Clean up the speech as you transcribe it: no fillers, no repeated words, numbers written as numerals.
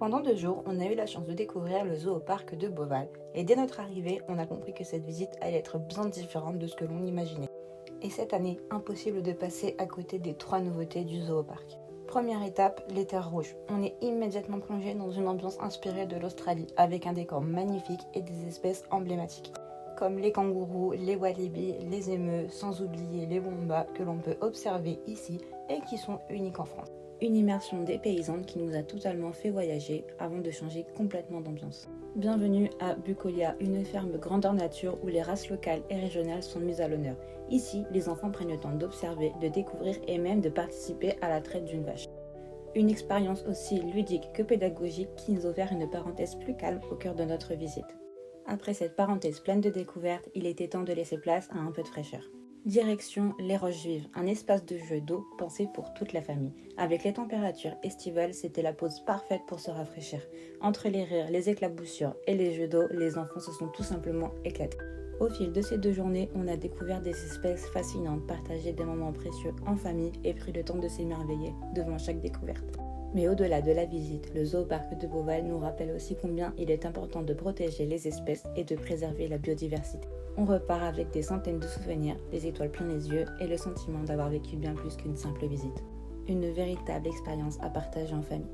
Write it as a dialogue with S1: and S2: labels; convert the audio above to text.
S1: Pendant 2 jours, on a eu la chance de découvrir le zoo au parc de Beauval. Et dès notre arrivée, on a compris que cette visite allait être bien différente de ce que l'on imaginait. Et cette année, impossible de passer à côté des 3 nouveautés du zoo au parc. Première étape, les terres rouges. On est immédiatement plongé dans une ambiance inspirée de l'Australie, avec un décor magnifique et des espèces emblématiques, comme les kangourous, les walibi, les émeus, sans oublier les wombats que l'on peut observer ici et qui sont uniques en France. Une immersion dépaysante qui nous a totalement fait voyager avant de changer complètement d'ambiance. Bienvenue à Bucolia, une ferme grandeur nature où les races locales et régionales sont mises à l'honneur. Ici, les enfants prennent le temps d'observer, de découvrir et même de participer à la traite d'une vache. Une expérience aussi ludique que pédagogique qui nous a offert une parenthèse plus calme au cœur de notre visite. Après cette parenthèse pleine de découvertes, il était temps de laisser place à un peu de fraîcheur. Direction les Roches Vives, un espace de jeu d'eau pensé pour toute la famille. Avec les températures estivales, c'était la pause parfaite pour se rafraîchir. Entre les rires, les éclaboussures et les jeux d'eau, les enfants se sont tout simplement éclatés. Au fil de ces 2 journées, on a découvert des espèces fascinantes, partagé des moments précieux en famille et pris le temps de s'émerveiller devant chaque découverte. Mais au-delà de la visite, le zoo parc de Beauval nous rappelle aussi combien il est important de protéger les espèces et de préserver la biodiversité. On repart avec des centaines de souvenirs, des étoiles plein les yeux et le sentiment d'avoir vécu bien plus qu'une simple visite. Une véritable expérience à partager en famille.